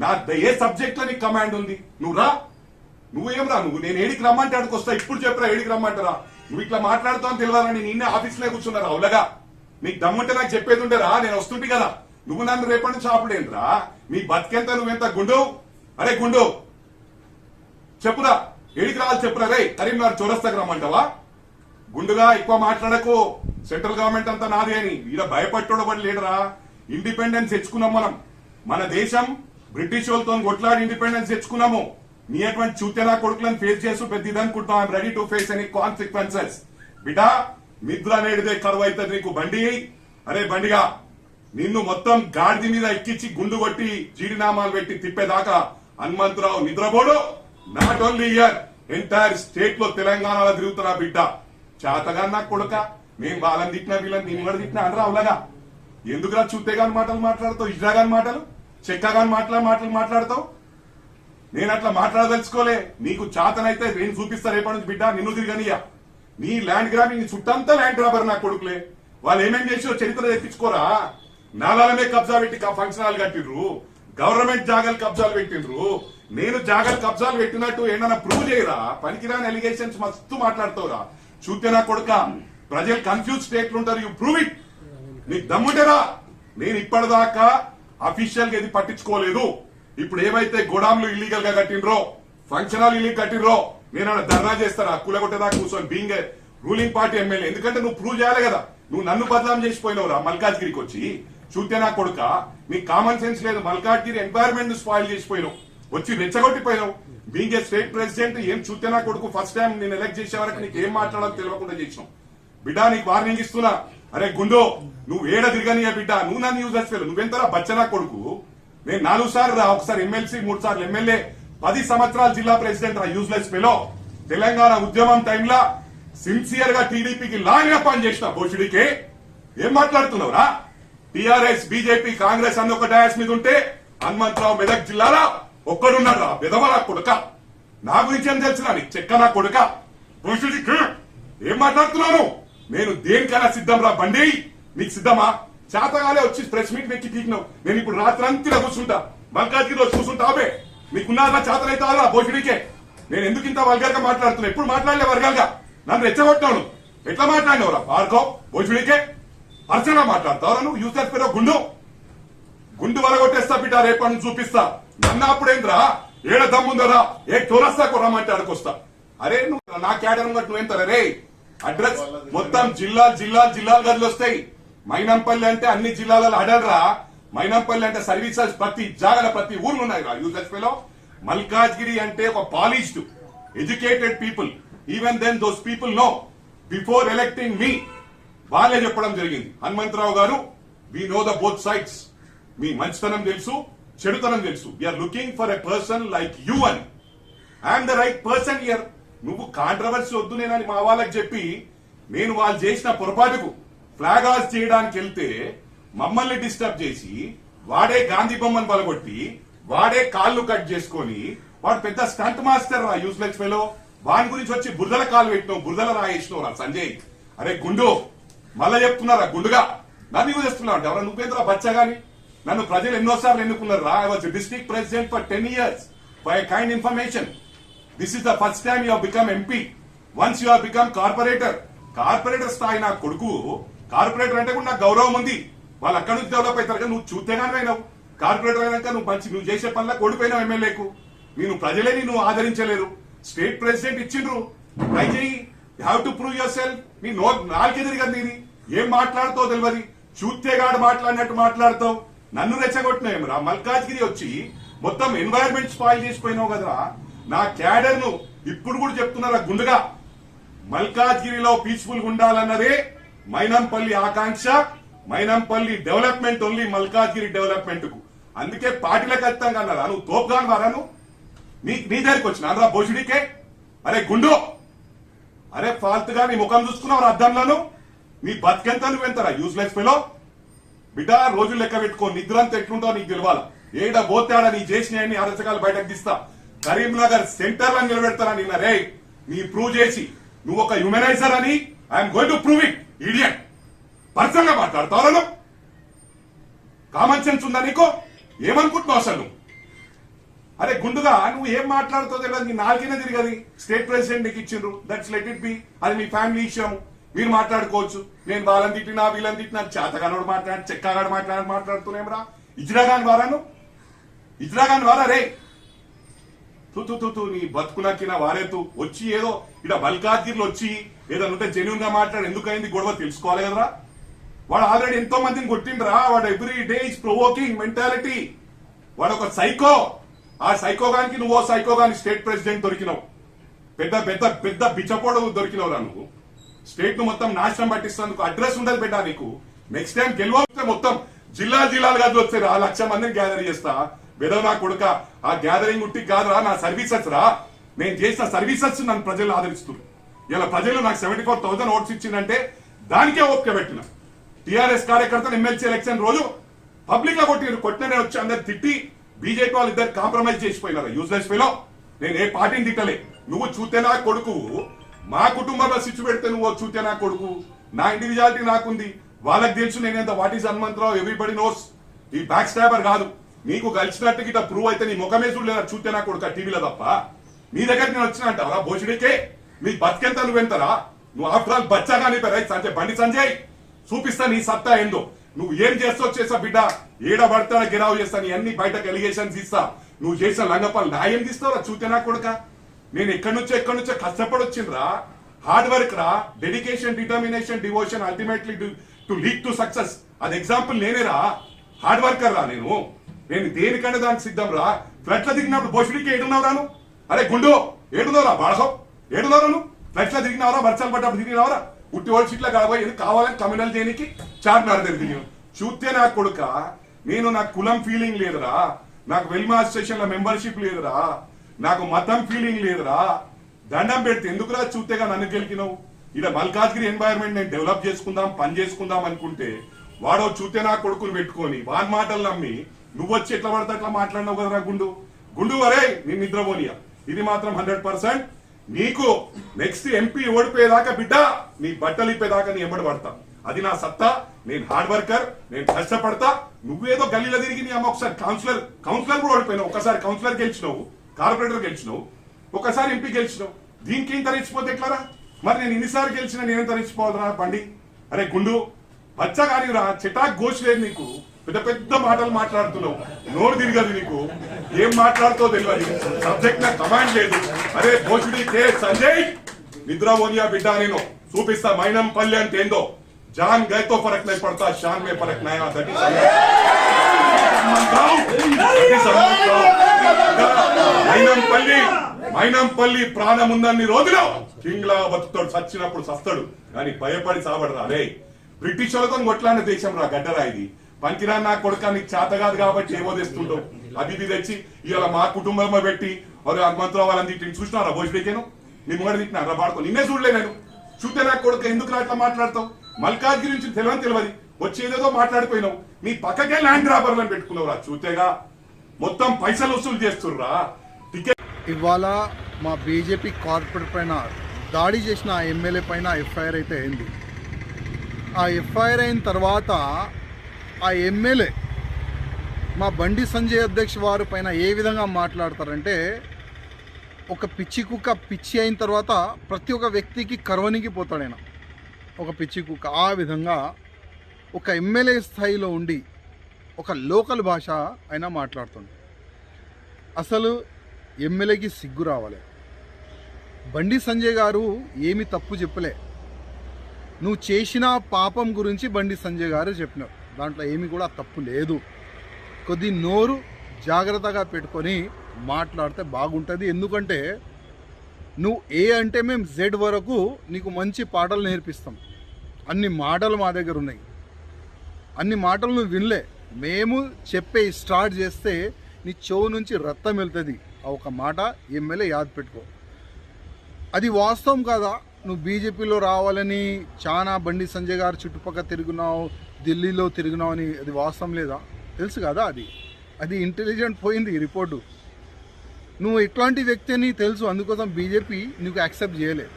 నా ఏ సబ్జెక్ట్ లో నీకు కమాండ్ ఉంది? నువ్వు రా, నువ్వేం రా, నువ్వు నేను ఏడికి రమ్మంటే అడికి వస్తా. ఇప్పుడు చెప్పరా ఏడికి రమ్మంటారా? నువ్వు ఇట్లా మాట్లాడుతావు తెలియాలని నిన్నే ఆఫీస్లో కూర్చున్నారా అవులగా? నీకు దమ్ముంటే నాకు చెప్పేది ఉండేరా? నేను వస్తుంటే కదా. నువ్వు నన్ను రేపటి నుంచి ఆపుడేంట్రా? నీ బతికెంత, నువ్వెంత గుండు? అరే గుండు చెప్పురా, ఏడికి రావాలి చెప్పురా. రే కరీంనగర్ చౌరస్తాకి రమ్మంటావా? గుండుగా ఎక్కువ మాట్లాడకు. సెంట్రల్ గవర్నమెంట్ అంతా నాది అని ఈడ భయపట్టోడబడి లేడరా. ఇండిపెండెన్స్ తెచ్చుకున్నాం మనం. మన దేశం బ్రిటిష్ వాళ్ళతో కొట్లాడి ఇండిపెండెన్స్ తెచ్చుకున్నాము. నీ అటువంటి చూతేనా కొడుకులను ఫేస్ చేస్తూ పెద్ద ఇదనుకుంటున్నాం. I'm ready to face any consequences. బిడ్డా నిద్ర నేడిదే కరువు అవుతుంది నీకు. బండి, అరే బండిగా నిన్ను మొత్తం గాడిది మీద ఎక్కించి గుండు కొట్టి జీడినామాలు పెట్టి తిప్పేదాకా హనుమంతరావు నిద్రపోడు. Not only year, entire state లో తెలంగాణలో తిరుగుతున్నా బిడ్డ. చేతగా నాకు కొడుక, మేము వాళ్ళని తిట్టినా వీళ్ళని నేను కూడా తిట్టినా అనరా అవులగా? ఎందుకురా చూతేగాని మాటలు మాట్లాడతావు, ఇజ్రాగాని మాటలు, చెక్కగాని మాట్లాడతావు? నేను అట్లా మాట్లాడదలుచుకోలే. నీకు చేతనైతే నేను చూపిస్తా రేపటి నుంచి బిడ్డ. నిన్ను తిరగనియా. నీ ల్యాండ్ గ్రాబింగ్, నీ చుట్టంతా ల్యాండ్ గ్రాబర్ నా కొడుకులే. వాళ్ళు ఏమేం చేసో చరిత్ర తెప్పించుకోరా. నాలాలమే కబ్జా పెట్టి ఫంక్షన్ హాల్ కట్టిర్రు, గవర్నమెంట్ జాగాలు కబ్జాలు పెట్టిండ్రు. నేను జాగాలు కబ్జాలు పెట్టినట్టు ఏమన్నా ప్రూవ్ చేయరా? పనికిరాని ఎలిగేషన్స్ మస్తు మాట్లాడుతావురా. చూస్తే నా కొడుక, ప్రజలు కన్ఫ్యూజ్ స్టేట్ లో ఉంటారు. You prove it. నీకు దమ్ముంటేరా. నేను ఇప్పటిదాకా అఫీషియల్ గా ఇది పట్టించుకోలేదు. ఇప్పుడు ఏమైతే గోడాంలు ఇల్లీగల్ గా కట్టిండ్రో, ఫంక్షన్ హాల్ ఇల్లీగల్ కట్టిండ్రో, నేను ధర్నా చేస్తారా కూలగొట్టేదాకా కూర్చొని బీయింగ్ రూలింగ్ పార్టీ ఎమ్మెల్యే. ఎందుకంటే నువ్వు ప్రూవ్ చేయాలి కదా. నువ్వు నన్ను బదనాం చేసిపోయినవురా మల్కాజ్గిరికి వచ్చి. చూస్తే నా కొడుక, నీకు కామన్ సెన్స్ లేదు. మల్కాజ్గిరి ఎన్వైరన్మెంట్ ను స్పాయిల్ చేసిపోయినావు, వచ్చి రెచ్చగొట్టిపోయినావు. బీయింగ్ ఏ స్టేట్ ప్రెసిడెంట్ ఏం చూస్తే నా కొడుకు ఫస్ట్ టైం నేను ఎలక్ట్ చేసే వరకు నీకు ఏం మాట్లాడాలో తెలియకుండా చేసినావు బిడ్డ. నీకు వార్నింగ్ ఇస్తున్నా. అరే గుండో, నువ్వు ఏడ తిరగనియా బిడ్డ. నువ్వు నన్ను యూజ్ చేస్తావు. నువ్వెంతరా బచ్చనా కొడుకు? నేను 4 సార్లు రా, ఒకసారి ఎమ్మెల్సీ, 3 సార్లు ఎమ్మెల్యే, 10 సంవత్సరాలు జిల్లా ప్రెసిడెంట్ రా. Useless fellow. తెలంగాణ ఉద్యమం టైంలో సిన్సియర్ గా టీడీపీకి లాగా పనిచేసిన భోషుడికి ఏం మాట్లాడుతున్నావురా? టీఆర్ఎస్, బీజేపీ, కాంగ్రెస్ అన్న ఒక డయాస్ మీద ఉంటే హనుమంతరావు మెదక్ జిల్లాలో ఒక్కడున్నాడు రా. బెదవరా కొడుక, నా గురించి ఏం తెలిసిన నీకు? చెక్క నా కొడుక, భోషుడికి ఏం మాట్లాడుతున్నాను? నేను దేనికైనా సిద్ధం రా. బండి నీకు సిద్ధమా? చేతగానే వచ్చి ప్రెస్ మీట్ వెక్కి తీకినావు. నేను ఇప్పుడు రాత్రంతా కూర్చుంటా, మల్కాజ్గిరిలో కూర్చుంటా. అవే నీకున్నారా? చేతనైతే రా భోషుడికే. నేను ఎందుకు ఇంత వర్గాల్ గా మాట్లాడుతున్నా? ఎప్పుడు మాట్లాడలే వర్గాల్ గా. నన్ను రెచ్చగొట్టాను. ఎట్లా మాట్లాడినవరా పార్కో? భోషుడికే పర్సనల్ గా మాట్లాడతావరా నువ్వు? యూసెఫ్ పేరు గుండు వలగొట్టేస్తా బిడ్డ. రేపటి నుంచి చూపిస్తా. నన్ను అప్పుడేంద్రా ఏడ దమ్ముందరా? ఏ చౌరస్తా కొరమంటే అడకొస్తా. అరే నువ్వు నా క్యాడర్ నువ్వెంత రే? అడ్రస్ మొత్తం జిల్లాలు గదులు వస్తాయి. మైనంపల్లి అంటే అన్ని జిల్లాలలో అడర్రా. మైనంపల్లి అంటే సర్వీసెస్ ప్రతి జాగల ప్రతి ఊర్లు ఉన్నాయి రా. యూజెస్ లో మల్కాజ్గిరి అంటే ఒక polished educated people. Even then those people know before electing మీ వాళ్ళే చెప్పడం జరిగింది. Hanumantharao garu, we know the both sides. మీ మంచితనం తెలుసు, చెడుతనం తెలుసు. We are looking for a person like you అని. I'm the right person here. నువ్వు కాంట్రవర్సీ వద్దు నేనని మా వాళ్ళకి చెప్పి, నేను వాళ్ళు చేసిన పొరపాటుకు ఫ్లాగ్ హాస్ చేయడానికి వెళ్తే మమ్మల్ని డిస్టర్బ్ చేసి, వాడే గాంధీ బొమ్మను బలగొట్టి, వాడే కాళ్ళు కట్ చేసుకొని, వాడు పెద్ద స్టంట్ మాస్టర్ రా. Useless fellow. వాని గురించి వచ్చి బురదల కాలు పెట్టినావు, బురదల రాయేసినావు రా సంజయ్. అరే గుండు, మళ్ళా చెప్తున్నారా గుండుగా? నన్ను యూజ్ చేస్తున్నావు అంటే ఎవరా? నువ్వేంద్రా బచ్చగాని? నన్ను ప్రజలు ఎన్నోసార్లు ఎన్నుకున్నారు రా. I was district president for 10 years for a kind information. This is the first time you have become MP. Once you have become corporator. Corporator స్థాయి నా కొడుకు. కార్పొరేటర్ అంటే కూడా నాకు గౌరవం ఉంది. వాళ్ళు అక్కడి నుంచి డెవలప్ అవుతారు కదా. నువ్వు చూస్తేగానే అయినావు. కార్పొరేటర్ అయినాక నువ్వు చేసే పనులకు ఓడిపోయినావు ఎమ్మెల్యేకు. నేను ప్రజలే నిన్ను ఆదరించలేరు. స్టేట్ ప్రెసిడెంట్ ఇచ్చిండ్రు, ట్రై చేయి. You have to prove your self. నీ నాలుగెదిరి కదా నీది. ఏం మాట్లాడుతావు తెలియదు. చూస్తేగాడు మాట్లాడినట్టు మాట్లాడుతావు. నన్ను రెచ్చగొట్టినావు రా. మల్కాజ్గిరి వచ్చి మొత్తం ఎన్వైరన్మెంట్ స్పాయిల్ చేసిపోయినావు కదరా. నా క్యాడర్ ను ఇప్పుడు కూడా చెప్తున్నారా గుండుగా, మల్కాజ్గిరిలో పీస్ఫుల్ గా ఉండాలన్నదే మైనంపల్లి ఆకాంక్ష. Mynampally development only Malkajgiri development కు. అందుకే పార్టీలకు ఖచ్చితంగా అన్నారా. నువ్వు తోపుగాను వారా? నువ్వు నీ దగ్గరికి వచ్చిన రా భోషుడికే. అరే గుండు, అరే ఫాల్తుగా నీ ముఖం చూసుకున్నావు అద్దంలోను. నీ బతికెంత నువ్వెంతరా? Useless fellow. బిడ్డ రోజులు లెక్క పెట్టుకో. నిద్రంతా ఎట్లుంటావు నీకు తెలియాలి. ఏడ పోతాడా నీ చేసిన అరచకాలు బయటకు తీస్తా. కరీంనగర్ సెంటర్ లో నిలబెడతారా నిన్న రే. నీ ప్రూవ్ చేసి నువ్వు ఒక హ్యూమనైజర్ అని I'm going to prove it. Idiot personal గా మాట్లాడతావు. కామన్ సెన్స్ ఉందా నీకు? ఏమనుకుంటున్నావు అసలు? అరే గుండుగా నువ్వు ఏం మాట్లాడుతావు తెలియదు, నీ నాలుగిన తిరిగది స్టేట్ ప్రెసిడెంట్ నీకు ఇచ్చిండ్రు, దట్స్ లెట్ ఇట్ బి, అది మీ ఫ్యామిలీ విషయం, మీరు మాట్లాడుకోవచ్చు. నేను వాళ్ళని తిట్టినా వీళ్ళని తిట్టినా చేతగానోడు చెక్కగాడు మాట్లాడుతున్నాం ఇజ్రాగాన్ వారా రే తూ నీ బతుకునక్కిన వారేతూ వచ్చి ఏదో ఇక్కడ మల్కాజ్గిరిలో వచ్చి ఏదైనా ఉంటే జెన్యున్ గా మాట్లాడు, ఎందుకైంది గొడవ తెలుసుకోవాలి కదరా. వాడు ఆల్రెడీ ఎంతో మందిని కొట్టిండ్రా, వాడు every day is provoking mentality, వాడు ఒక సైకో. ఆ సైకోగానికి నువ్వు సైకోగాని స్టేట్ ప్రెసిడెంట్ దొరికినావు, పెద్ద పెద్ద పెద్ద బిచ్చపోడు దొరికినవురా నువ్వు. స్టేట్ ను మొత్తం నాశనం పట్టిస్తాను, అడ్రస్ ఉండదు బిడ్డ నీకు. నెక్స్ట్ టైం గెలవస్తే మొత్తం జిల్లాలు గదులు వచ్చారు, 1,00,000 మందిని గ్యాదర్ చేస్తా. బెదవ నా కొడుక, ఆ గ్యాదరింగ్ ఉట్టి కాదురా, నా సర్వీసెస్ రా, నేను చేసిన సర్వీసెస్ నన్ను ప్రజలు ఆదరిస్తున్నారు. ఇలా ప్రజలు నాకు 74,000 ఓట్స్ ఇచ్చిందంటే దానికే ఓపిక పెట్టిన. టీఆర్ఎస్ కార్యకర్తలు ఎమ్మెల్సీ ఎలక్షన్ రోజు పబ్లిక్ గా కొట్టిన వచ్చి అందరు తిట్టి బీజేపీ వాళ్ళు ఇద్దరు కాంప్రమైజ్ చేసిపోయినారు. Useless fellow. నేను ఏ పార్టీని తిట్టలే. నువ్వు చూతే నా కొడుకు, మా కుటుంబంలో స్విచ్ పెడితే నువ్వు చూతే నా కొడుకు. నా ఇండివిజువాలిటీ నాకుంది, వాళ్ళకి తెలుసు నేనేంత. What is Hanumantharao, everybody knows. ఈ బ్యాక్ స్టాబర్ కాదు. నీకు కలిసినట్టు గిట్ట ప్రూవ్ అయితే నీ ముఖమే చూడలేదా చూస్తే నా కొడుకు టీవీలో తప్ప. నీ దగ్గర నేను వచ్చిన అంటావా భోజుడికే? నీ బతికెంత నువ్వెంతరా? నువ్వు ఆఫ్టర్ ఆల్ బచ్చాగాని సంజయ్, బండి సంజయ్ చూపిస్తా నీ సత్తా ఏందో. నువ్వు ఏం చేస్తావు చేసా బిడ్డ, ఏడ పడతాడా గిరావు చేస్తా, నీ అన్ని బయటకు ఎలిగేషన్స్ ఇస్తా. నువ్వు చేసిన లంగపాలు నా ఏం తీస్తావురా చూస్తే నా కొడుక. నేను ఎక్కడి నుంచో కష్టపడి వచ్చిండ్రా, హార్డ్ వర్క్ రా, dedication, determination, devotion, ultimately to lead to success. అది ఎగ్జాంపుల్ నేనేరా, హార్డ్ వర్కర్ రా నేను దేనికంటే దానికి సిద్ధం రా. ఫ్లడ్ దిగినప్పుడు బొషుడికి ఏడున్నావురాను? అరే గుండు ఏడున్నావురా, బాడహో ఏడున్నావు? ఫ్లడ్ దిగినవరా, వర్షాలు పడ్డప్పుడు దిగినవరా? ఉట్టి ఓడి సీట్ల కాబోయే కావాలని కమ్యూనల్ చేయడానికి చార్మినార్ దగ్గర దిగి చూస్తే నా కొడుక. నేను నాకు కులం ఫీలింగ్ లేదురా, నాకు వెల్మ అసోసియేషన్ లో మెంబర్షిప్ లేదురా, నాకు మతం ఫీలింగ్ లేదురా. దండం పెడితే ఎందుకురా చూస్తేగా నన్ను గెలికినావు. ఇలా మల్కాజ్గిరి ఎన్వైరన్మెంట్ నేను డెవలప్ చేసుకుందాం, పని చేసుకుందాం అనుకుంటే వాడో చూస్తే నా కొడుకుని పెట్టుకొని వాని మాటలు నమ్మి నువ్వు వచ్చి ఎట్లా పడితే అట్లా మాట్లాడినావు కదరా గుండు వరే నేను నిద్రపోనియా. ఇది మాత్రం 100% నీకు నెక్స్ట్ ఎంపీ ఓడిపోయేదాకా బిడ్డ నీ బట్టలు ఇప్పేదాకా నీ ఎంబడి పడతా. అది నా సత్తా. నేను హార్డ్ వర్కర్, నేను కష్టపడతా. నువ్వేదో గల్లీలో తిరిగి నీ అమ్మ ఒకసారి కౌన్సిలర్ కూడా ఓడిపోయినావు. ఒకసారి కౌన్సిలర్ గెలిచినావు, కార్పొరేటర్ గెలిచినావు, ఒకసారి ఎంపీ గెలిచినావు. దీనికి ఏం తరించిపోతే ఎట్లారా? మరి నేను ఇన్నిసార్లు గెలిచినా నేనేం తరించిపోవాలరా బండి? అరే గుండు బచ్చా కానీ రా, చిటాక్ గోష్ లేదు నీకు. పెద్ద పెద్ద మాటలు మాట్లాడుతున్నావు, నోరు తిరగదు నీకు, ఏం మాట్లాడుతావు తెలియదు, సబ్జెక్ట్ నాకు కమాండ్ లేదు. అరే భోజుడి కే సంజయ్ నిద్రపోనియా బిడ్డ, నేను చూపిస్తా మైనంపల్లి అంటే ఏందో. జాన్ గైతో ఫరక్ నై పడతా, షాన్ మే ఫరక్ నయా. మైనంపల్లి ప్రాణం ఉందన్ని రోజులు కింగ్ లా బతుకుతాడు, చచ్చినప్పుడు సస్తాడు కానీ భయపడి సావడరా. అరే బ్రిటిష్ వాళ్ళతో కొట్లాడిన దేశం రా గడ్డరా ఇది. పంకిరా నా కొడుక, నీకు చేత కాదు కాబట్టి ఏమో తెస్తుండవు. అది ఇది తెచ్చి ఇవాళ మా కుటుంబంలో పెట్టి హనుమంతరావు వాళ్ళని తిట్టి చూసినారా భోజుడికేను? నీ ముంగడ తిట్టినారా బాడుకో? నిన్నే చూడలే నేను. చూస్తే నా కొడుక ఎందుకు అట్లా మాట్లాడతావు? మల్కాజ్గిరి నుంచి తెలియదు వచ్చేదేదో మాట్లాడిపోయినావు. నీ పక్కకే ల్యాండ్ రాబర్లను పెట్టుకున్నావు రా. చూతేగా మొత్తం పైసలు వసూలు చేస్తుర్రా. ఇవాళ మా బీజేపీ కార్పొరేట్ పైన దాడి చేసిన ఎమ్మెల్యే పైన ఎఫ్ఐఆర్ అయితే అయింది. ఆ ఎఫ్ఐఆర్ అయిన తర్వాత ఆ ఎమ్మెల్యే మా బండి సంజయ్ అధ్యక్ష వారి పైన ఏ విధంగా మాట్లాడతారంటే, ఒక పిచ్చి కుక్క పిచ్చి అయిన తర్వాత ప్రతి ఒక్క వ్యక్తికి కర్వనికి పోతాడు ఆయన, ఒక పిచ్చి కుక్క. ఆ విధంగా ఒక ఎమ్మెల్యే స్థాయిలో ఉండి ఒక లోకల్ భాష ఆయన మాట్లాడుతుంది. అసలు ఎమ్మెల్యేకి సిగ్గు రావాలి. బండి సంజయ్ గారు ఏమి తప్పు చెప్పలే, నువ్వు చేసిన పాపం గురించి బండి సంజయ్ గారు చెప్పినారు, దాంట్లో ఏమి కూడా తప్పు లేదు. కొద్ది నోరు జాగ్రత్తగా పెట్టుకొని మాట్లాడితే బాగుంటుంది. ఎందుకంటే నువ్వు ఏ అంటే మేము జెడ్ వరకు నీకు మంచి పాటలు నేర్పిస్తాం. అన్ని మాటలు మా దగ్గర ఉన్నాయి, అన్ని మాటలు నువ్వు వినలే. మేము చెప్పే స్టార్ట్ చేస్తే నీ చెవు నుంచి రక్తం వెళ్తుంది. ఆ ఒక మాట ఎమ్మెల్యే యాద్ పెట్టుకో. అది వాస్తవం కాదా? నువ్వు బీజేపీలో రావాలని చాలా బండి సంజయ్ గారు చుట్టుపక్కల తిరుగున్నావు, ఢిల్లీలో తిరిగినావు అని, అది వాస్తవం లేదా? తెలుసు కదా, అది ఇంటెలిజెంట్ పోయింది రిపోర్టు. నువ్వు ఇట్లాంటి వ్యక్తి అని తెలుసు, అందుకోసం బీజేపీ నీకు యాక్సెప్ట్ చేయలేదు.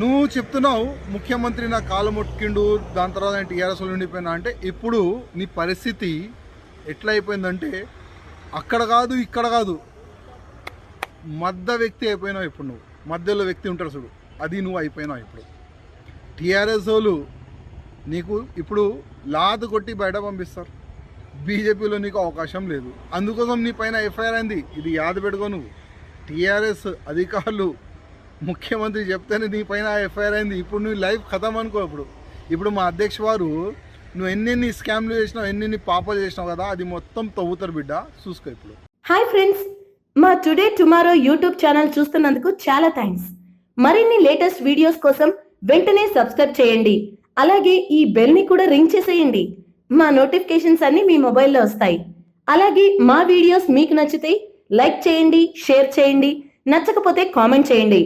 నువ్వు చెప్తున్నావు ముఖ్యమంత్రి నా కాలు మొక్కిండు, దాని తర్వాత నేను టీఆర్ఎస్లో ఉండిపోయినా అంటే, ఇప్పుడు నీ పరిస్థితి ఎట్లా అయిపోయిందంటే అక్కడ కాదు ఇక్కడ కాదు, మధ్య వ్యక్తి అయిపోయినావు ఇప్పుడు నువ్వు. మధ్యలో వ్యక్తి ఉంటారు చూడు, అది నువ్వు అయిపోయినావు ఇప్పుడు. టీఆర్ఎస్ వాళ్ళు నీకు ఇప్పుడు లాదు కొట్టి బయట పంపిస్తారు. బీజేపీలో నీకు అవకాశం లేదు, అందుకోసం నీ పైన ఎఫ్ఐఆర్ అయింది. ఇది యాద పెట్టుకో నువ్వు. టీఆర్ఎస్ అధికారులు ముఖ్యమంత్రి చెప్తేనే నీ పైన ఎఫ్ఐఆర్ అయింది. ఇప్పుడు నువ్వు లైఫ్ ఖతం అనుకో. ఇప్పుడు మా అధ్యక్ష వారు నువ్వు ఎన్నెన్ని స్కామ్లు చేసినావు, ఎన్నెన్ని పాపాలు చేసినావు కదా, అది మొత్తం తవ్వుతారు బిడ్డ, చూసుకో ఇప్పుడు. హాయ్ ఫ్రెండ్స్, మా టుడే టుమారో యూట్యూబ్ ఛానల్ చూస్తున్నందుకు చాలా థ్యాంక్స్. మరిన్ని లేటెస్ట్ వీడియోస్ కోసం వెంటనే సబ్స్క్రైబ్ చేయండి. అలాగే ఈ బెల్ ని కూడా రింగ్ చేసేయండి. మా నోటిఫికేషన్స్ అన్ని మీ మొబైల్లో వస్తాయి. అలాగే మా వీడియోస్ మీకు నచ్చితే లైక్ చేయండి, షేర్ చేయండి, నచ్చకపోతే కామెంట్ చేయండి.